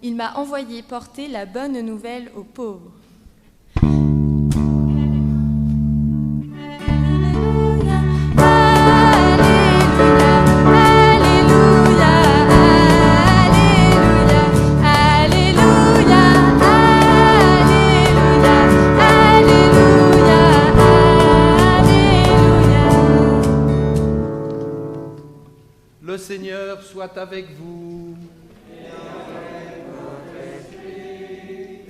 Il m'a envoyé porter la bonne nouvelle aux pauvres. Le Seigneur soit avec vous.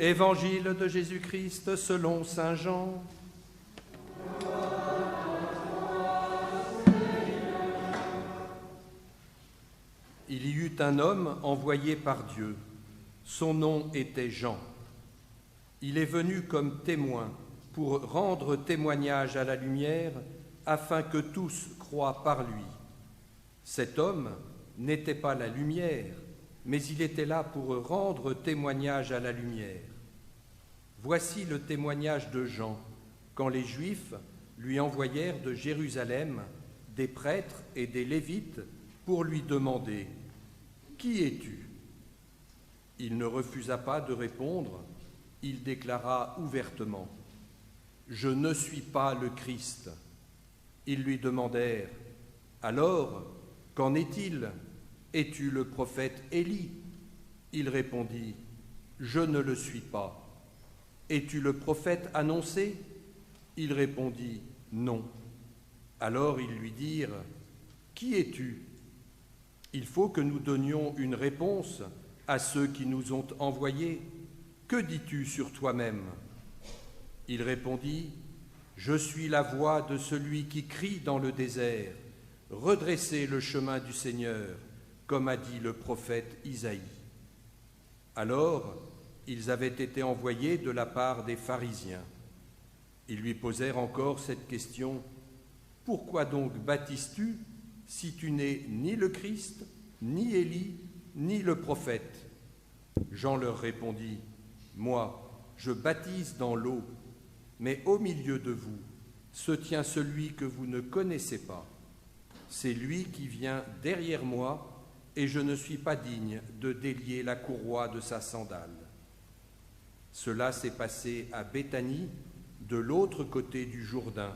Évangile de Jésus-Christ selon saint Jean. Il y eut un homme envoyé par Dieu. Son nom était Jean. Il est venu comme témoin pour rendre témoignage à la lumière, afin que tous croient par lui. Cet homme n'était pas la lumière, mais il était là pour rendre témoignage à la lumière. Voici le témoignage de Jean, quand les Juifs lui envoyèrent de Jérusalem des prêtres et des Lévites pour lui demander « Qui es-tu » Il ne refusa pas de répondre, il déclara ouvertement « Je ne suis pas le Christ ». Ils lui demandèrent « Alors, qu'en est-il ? Es-tu le prophète Élie ?» Il répondit « Je ne le suis pas. » « Es-tu le prophète annoncé ?» Il répondit « Non. » Alors ils lui dirent « Qui es-tu » Il faut que nous donnions une réponse à ceux qui nous ont envoyés. Que dis-tu sur toi-même ? Il répondit « Je suis la voix de celui qui crie dans le désert. Redressez le chemin du Seigneur, comme a dit le prophète Isaïe. » Alors, ils avaient été envoyés de la part des pharisiens. Ils lui posèrent encore cette question « Pourquoi donc baptises-tu si tu n'es ni le Christ, ni Élie, ni le prophète ?» Jean leur répondit « Moi, je baptise dans l'eau, mais au milieu de vous se tient celui que vous ne connaissez pas. C'est lui qui vient derrière moi, et je ne suis pas digne de délier la courroie de sa sandale. » Cela s'est passé à Béthanie, de l'autre côté du Jourdain,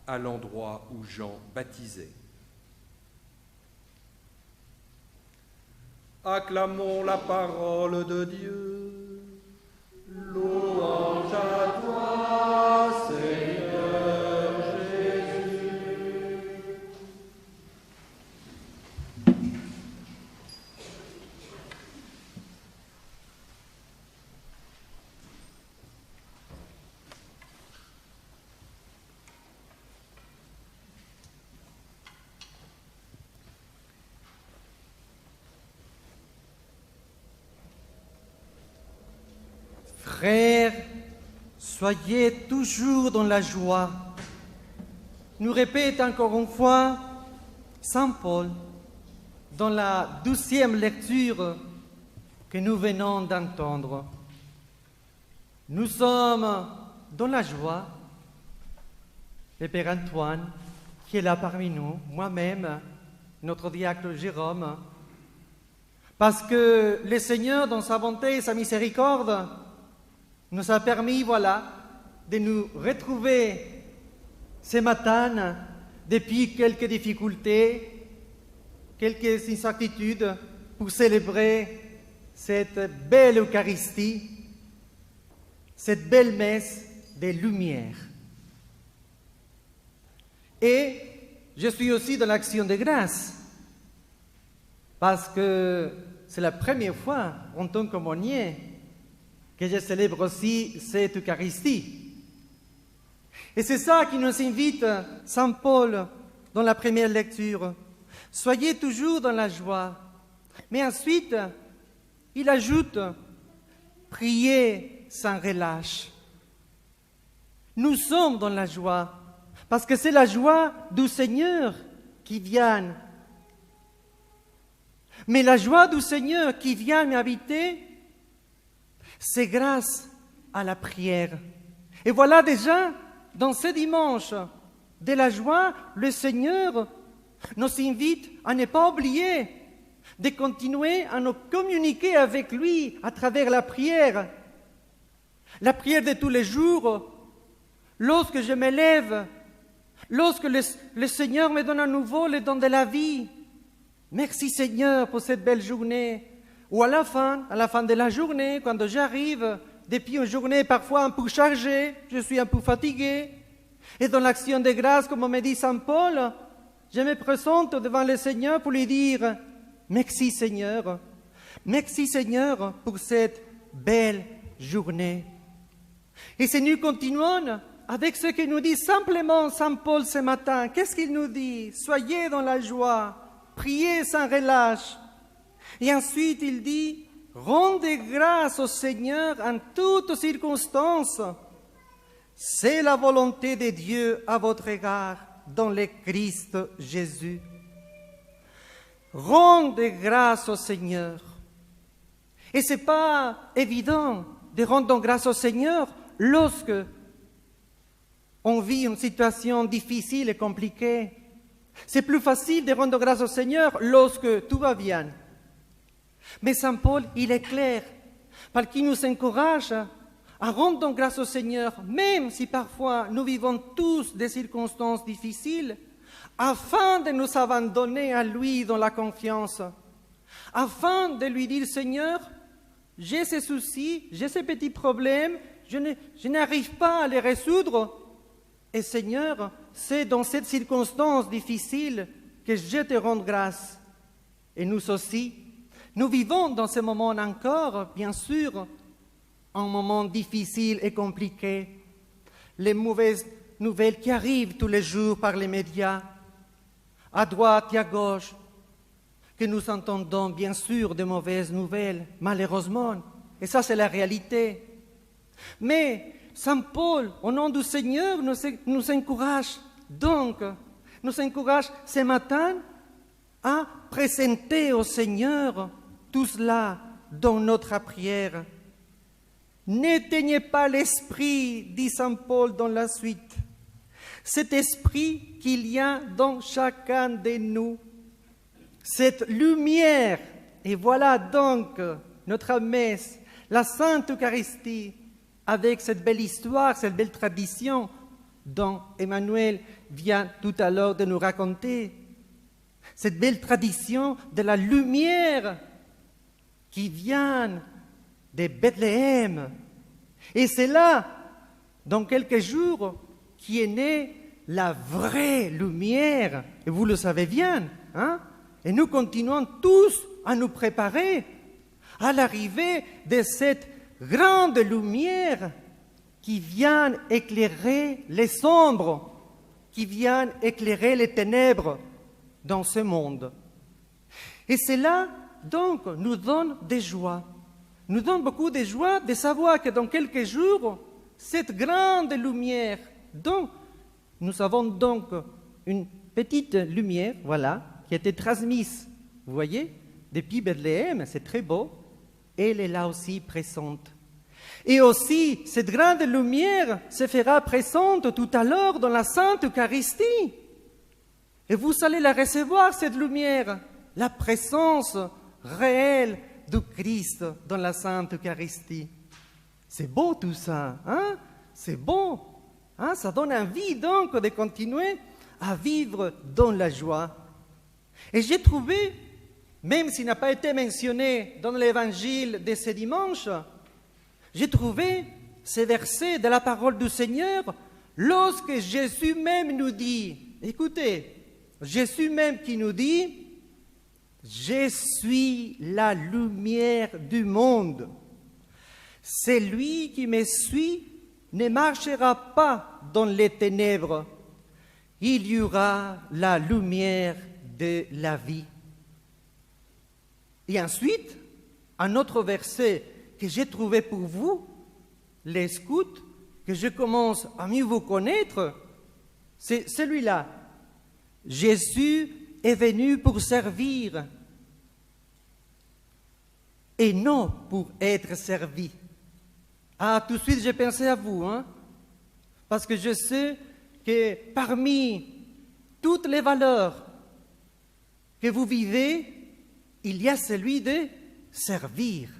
à l'endroit où Jean baptisait. Acclamons la parole de Dieu. Louange à toi, Seigneur Jésus. Frères, soyez toujours dans la joie. Nous répète encore une fois Saint Paul dans la 12e lecture que nous venons d'entendre. Nous sommes dans la joie. Le Père Antoine, qui est là parmi nous, moi-même, notre diacre Jérôme, parce que le Seigneur, dans sa bonté et sa miséricorde, nous a permis, de nous retrouver ce matin depuis quelques difficultés, quelques incertitudes pour célébrer cette belle Eucharistie, cette belle messe des Lumières. Et je suis aussi dans l'action de grâce, parce que c'est la première fois en tant qu'aumônier que je célèbre aussi cette Eucharistie. Et c'est ça qui nous invite Saint Paul dans la première lecture. Soyez toujours dans la joie. Mais ensuite, il ajoute, priez sans relâche. Nous sommes dans la joie, parce que c'est la joie du Seigneur qui vient. Mais la joie du Seigneur qui vient m'habiter, c'est grâce à la prière. Et voilà déjà, dans ce dimanche de la joie, le Seigneur nous invite à ne pas oublier de continuer à nous communiquer avec lui à travers la prière. La prière de tous les jours, lorsque je me lève, lorsque le Seigneur me donne à nouveau le don de la vie. Merci Seigneur pour cette belle journée. Ou à la fin de la journée, quand j'arrive, depuis une journée parfois un peu chargée, je suis un peu fatigué. Et dans l'action de grâce, comme me dit Saint Paul, je me présente devant le Seigneur pour lui dire « Merci Seigneur pour cette belle journée. » Et si nous continuons avec ce que nous dit simplement Saint Paul ce matin, qu'est-ce qu'il nous dit? Soyez dans la joie, priez sans relâche. Et ensuite il dit « Rendez grâce au Seigneur en toutes circonstances. C'est la volonté de Dieu à votre égard dans le Christ Jésus. » Rendez grâce au Seigneur. Et ce n'est pas évident de rendre grâce au Seigneur lorsque on vit une situation difficile et compliquée. C'est plus facile de rendre grâce au Seigneur lorsque tout va bien. Mais Saint Paul, il est clair, parce qu'il nous encourage à rendre grâce au Seigneur, même si parfois nous vivons tous des circonstances difficiles, afin de nous abandonner à lui dans la confiance, afin de lui dire, Seigneur, j'ai ces soucis, j'ai ces petits problèmes, je n'arrive pas à les résoudre. Et Seigneur, c'est dans cette circonstance difficile que je te rends grâce. Et nous aussi, nous vivons dans ce moment encore, bien sûr, un moment difficile et compliqué. Les mauvaises nouvelles qui arrivent tous les jours par les médias, à droite et à gauche, que nous entendons bien sûr de mauvaises nouvelles, malheureusement. Et ça, c'est la réalité. Mais Saint Paul, au nom du Seigneur, nous encourage ce matin à présenter au Seigneur tout cela dans notre prière. N'éteignez pas l'esprit, dit Saint Paul dans la suite. Cet esprit qu'il y a dans chacun de nous, cette lumière, et voilà donc notre messe, la Sainte Eucharistie, avec cette belle histoire, cette belle tradition dont Emmanuel vient tout à l'heure de nous raconter. Cette belle tradition de la lumière qui vient de Bethléem. Et c'est là, dans quelques jours, qui est née la vraie lumière. Et vous le savez bien, hein? Et nous continuons tous à nous préparer à l'arrivée de cette grande lumière qui vient éclairer les ombres, qui vient éclairer les ténèbres dans ce monde. Et cela, donc, nous donne des joies. Nous donne beaucoup de joie de savoir que dans quelques jours, cette grande lumière, dont nous avons donc une petite lumière, voilà, qui a été transmise, vous voyez, depuis Bethléem, c'est très beau, elle est là aussi présente. Et aussi, cette grande lumière se fera présente tout à l'heure dans la Sainte Eucharistie. Et vous allez la recevoir, cette lumière, la présence réelle du Christ dans la Sainte Eucharistie. C'est beau tout ça, hein? C'est beau, hein? Ça donne envie donc de continuer à vivre dans la joie. Et j'ai trouvé, même s'il n'a pas été mentionné dans l'évangile de ce dimanche, j'ai trouvé ces versets de la parole du Seigneur lorsque Jésus même nous dit, écoutez, Jésus même qui nous dit, « Je suis la lumière du monde. Celui qui me suit ne marchera pas dans les ténèbres. Il y aura la lumière de la vie. » Et ensuite, un autre verset que j'ai trouvé pour vous, les scouts, que je commence à mieux vous connaître, c'est celui-là. Jésus est venu pour servir et non pour être servi. Ah, tout de suite, j'ai pensé à vous, parce que je sais que parmi toutes les valeurs que vous vivez, il y a celui de servir,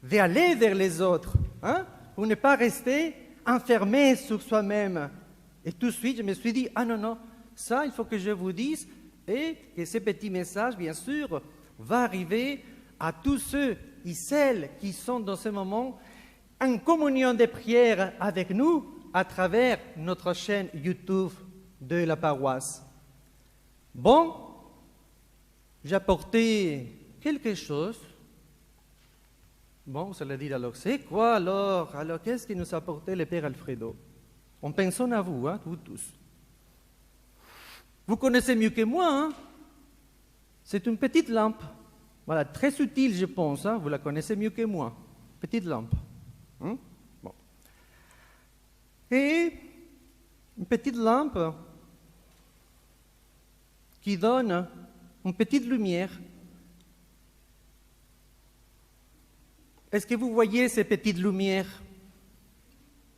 d'aller vers les autres, pour ne pas rester enfermé sur soi-même. Et tout de suite, je me suis dit, ah non, ça, il faut que je vous dise, et que ce petit message, bien sûr, va arriver à tous ceux et celles qui sont dans ce moment en communion de prière avec nous à travers notre chaîne YouTube de la paroisse. Bon, j'ai apporté quelque chose. Bon, vous allez dire alors, c'est quoi alors? Alors, qu'est-ce qu'il nous a apporté le Père Alfredo? On pense à vous, vous tous. Vous connaissez mieux que moi, C'est une petite lampe. Voilà, très subtile, je pense, vous la connaissez mieux que moi. Petite lampe. Bon. Et une petite lampe qui donne une petite lumière. Est-ce que vous voyez ces petites lumières?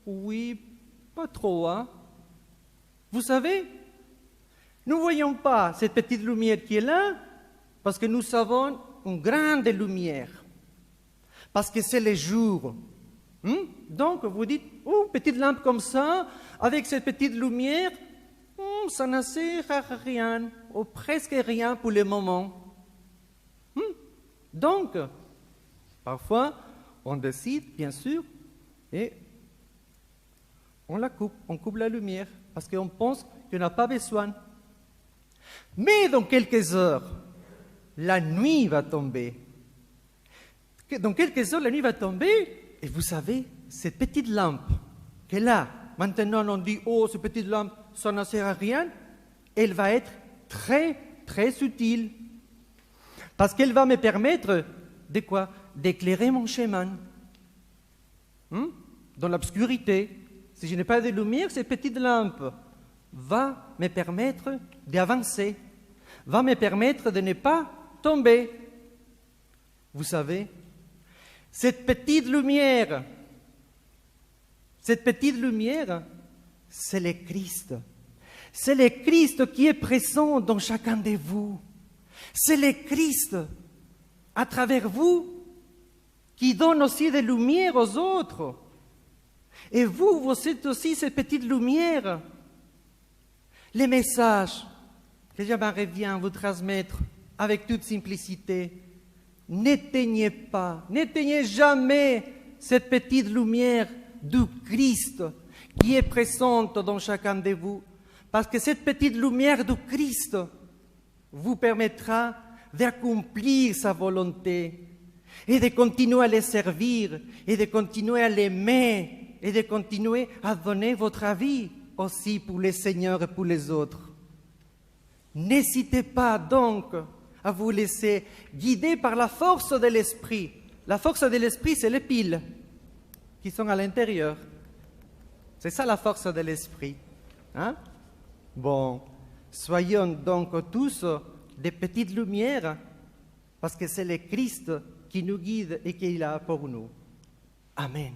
Oui, pas trop, Vous savez, nous ne voyons pas cette petite lumière qui est là, parce que nous avons une grande lumière, parce que c'est le jour. Donc, vous dites, petite lampe comme ça, avec cette petite lumière, ça ne sert à rien, ou presque rien pour le moment. Donc, parfois, on décide, bien sûr, et on la coupe, on coupe la lumière, parce qu'on pense qu'on n'a pas besoin. Mais dans quelques heures, la nuit va tomber. Dans quelques heures, la nuit va tomber, et vous savez, cette petite lampe, qui est là, maintenant on dit, cette petite lampe, ça ne sert à rien, elle va être très, très utile. Parce qu'elle va me permettre de quoi? D'éclairer mon chemin. Dans l'obscurité. Si je n'ai pas de lumière, cette petite lampe va me permettre d'avancer, va me permettre de ne pas tomber. Vous savez, cette petite lumière, c'est le Christ. C'est le Christ qui est présent dans chacun de vous. C'est le Christ, à travers vous, qui donne aussi des lumières aux autres. Et vous êtes aussi cette petite lumière. Les messages que j'aimerais bien vous transmettre avec toute simplicité, n'éteignez jamais cette petite lumière du Christ qui est présente dans chacun de vous. Parce que cette petite lumière du Christ vous permettra d'accomplir sa volonté et de continuer à le servir et de continuer à l'aimer et de continuer à donner votre avis aussi pour le Seigneur et pour les autres. N'hésitez pas donc à vous laisser guider par la force de l'Esprit. La force de l'Esprit, c'est les piles qui sont à l'intérieur. C'est ça la force de l'Esprit. Bon, soyons donc tous des petites lumières parce que c'est le Christ qui nous guide et qui est là pour nous. Amen.